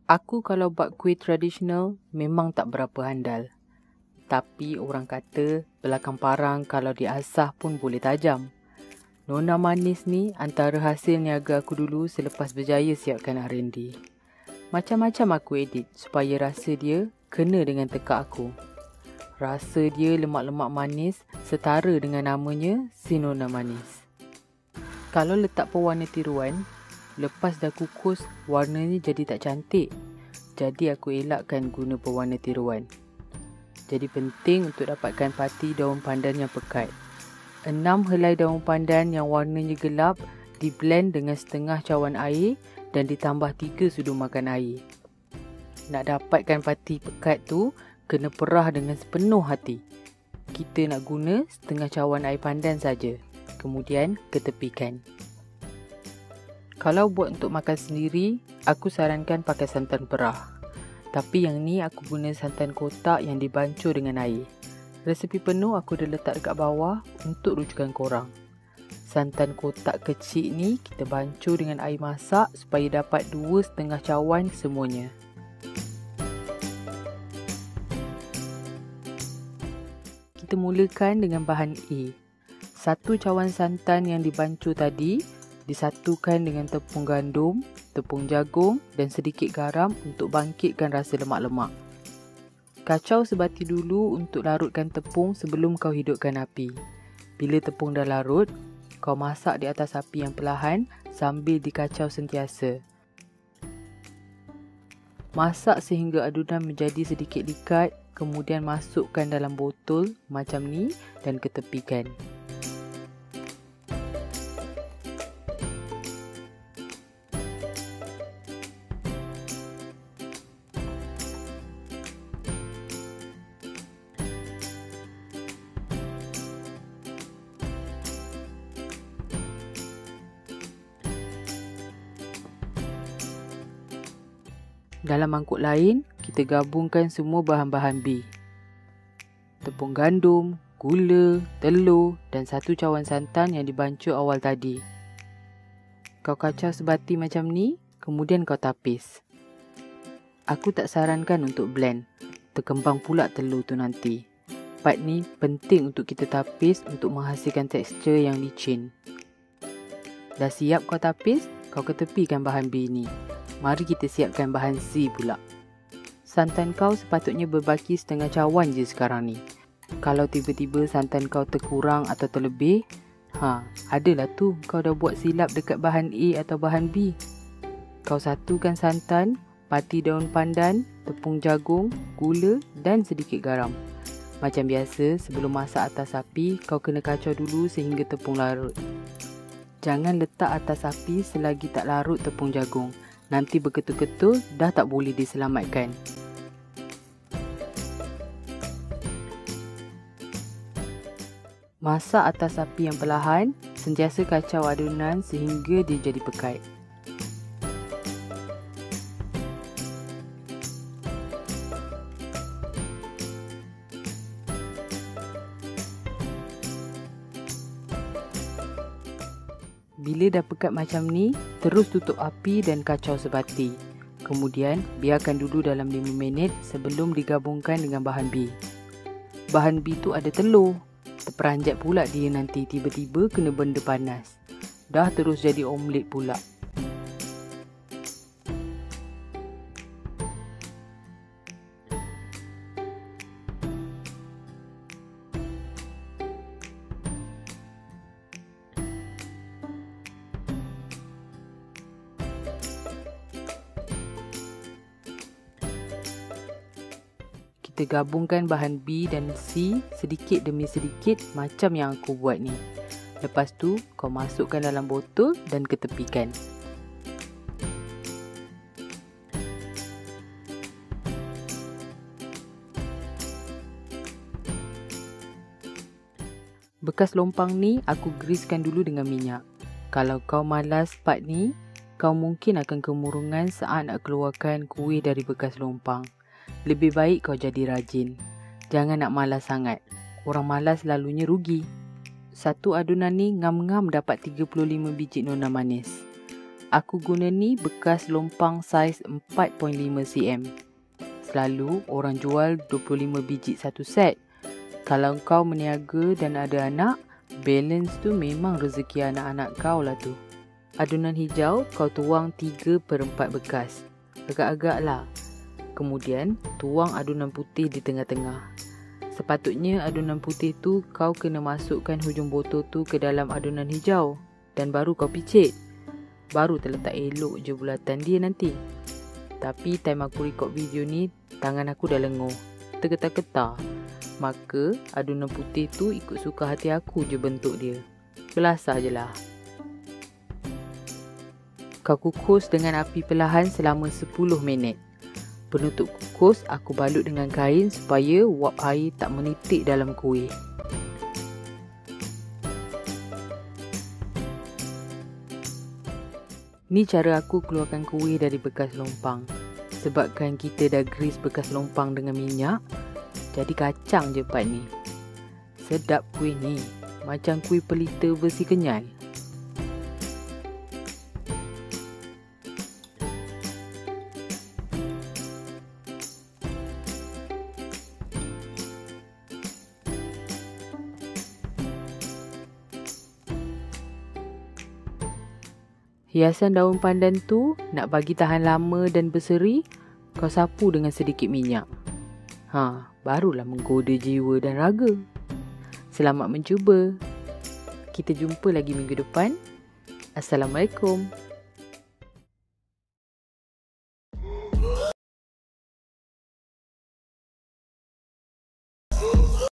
Aku kalau buat kuih tradisional memang tak berapa handal. Tapi orang kata belakang parang kalau diasah pun boleh tajam. Nona manis ni antara hasil niaga aku dulu selepas berjaya siapkan R&D. Macam-macam aku edit supaya rasa dia kena dengan tekak aku. Rasa dia lemak-lemak manis setara dengan namanya si Nona Manis. Kalau letak pewarna tiruan, lepas dah kukus warnanya jadi tak cantik. Jadi aku elakkan guna pewarna tiruan. Jadi penting untuk dapatkan pati daun pandan yang pekat. 6 helai daun pandan yang warnanya gelap diblend dengan setengah cawan air dan ditambah 3 sudu makan air. Nak dapatkan pati pekat tu, kena perah dengan sepenuh hati. Kita nak guna setengah cawan air pandan saja. Kemudian ketepikan. Kalau buat untuk makan sendiri, aku sarankan pakai santan perah. Tapi yang ni aku guna santan kotak yang dibancur dengan air. Resepi penuh aku dah letak dekat bawah untuk rujukan korang. Santan kotak kecil ni kita bancur dengan air masak supaya dapat 2,5 cawan semuanya. Kita mulakan dengan bahan A. 1 cawan santan yang dibancur tadi disatukan dengan tepung gandum, tepung jagung dan sedikit garam untuk bangkitkan rasa lemak-lemak. Kacau sebati dulu untuk larutkan tepung sebelum kau hidupkan api. Bila tepung dah larut, kau masak di atas api yang perlahan sambil dikacau sentiasa. Masak sehingga adunan menjadi sedikit likat, kemudian masukkan dalam botol macam ni dan ketepikan. Dalam mangkuk lain, kita gabungkan semua bahan-bahan B. Tepung gandum, gula, telur dan 1 cawan santan yang dibancur awal tadi. Kau kacau sebati macam ni, kemudian kau tapis. Aku tak sarankan untuk blend, terkembang pula telur tu nanti. Part ni penting untuk kita tapis untuk menghasilkan tekstur yang licin. Dah siap kau tapis, kau ketepikan bahan B ni. Mari kita siapkan bahan C pula. Santan kau sepatutnya berbaki setengah cawan je sekarang ni. Kalau tiba-tiba santan kau terkurang atau terlebih, adalah tu kau dah buat silap dekat bahan A atau bahan B. Kau satukan santan, pati daun pandan, tepung jagung, gula dan sedikit garam. Macam biasa, sebelum masak atas api, kau kena kacau dulu sehingga tepung larut. Jangan letak atas api selagi tak larut tepung jagung. Nanti berketul-ketul dah tak boleh diselamatkan. Masak atas api yang perlahan, sentiasa kacau adunan sehingga dia jadi pekat. Bila dah pekat macam ni, terus tutup api dan kacau sebati. Kemudian, biarkan dulu dalam 5 minit sebelum digabungkan dengan bahan B. Bahan B tu ada telur. Terperanjat pula dia nanti tiba-tiba kena benda panas. Dah terus jadi omelet pula. Kita gabungkan bahan B dan C sedikit demi sedikit macam yang aku buat ni. Lepas tu, kau masukkan dalam botol dan ketepikan. Bekas lompang ni aku greasekan dulu dengan minyak. Kalau kau malas part ni, kau mungkin akan kemurungan saat nak keluarkan kuih dari bekas lompang. Lebih baik kau jadi rajin. Jangan nak malas sangat. Orang malas selalunya rugi. Satu adunan ni ngam-ngam dapat 35 biji Nona Manis. Aku guna ni bekas lompang saiz 4.5 cm. Selalu orang jual 25 biji satu set. Kalau kau meniaga dan ada anak, balance tu memang rezeki anak-anak kau lah tu. Adunan hijau kau tuang 3/4 bekas. Agak-agak lah. Kemudian tuang adunan putih di tengah-tengah. Sepatutnya adunan putih tu kau kena masukkan hujung botol tu ke dalam adunan hijau. Dan baru kau picit. Baru terletak elok je bulatan dia nanti. Tapi time aku record video ni, tangan aku dah lenguh. Tergetar-getar. Maka adunan putih tu ikut suka hati aku je bentuk dia. Belasah je lah. Kau kukus dengan api perlahan selama 10 minit. Penutup kukus aku balut dengan kain supaya wap air tak menitik dalam kuih. Ni cara aku keluarkan kuih dari bekas lompang. Sebabkan kita dah grease bekas lompang dengan minyak, jadi kacang je part ni. Sedap kuih ni. Macam kuih pelita versi kenyal. Hiasan daun pandan tu nak bagi tahan lama dan berseri, kau sapu dengan sedikit minyak. Barulah menggoda jiwa dan raga. Selamat mencuba. Kita jumpa lagi minggu depan. Assalamualaikum.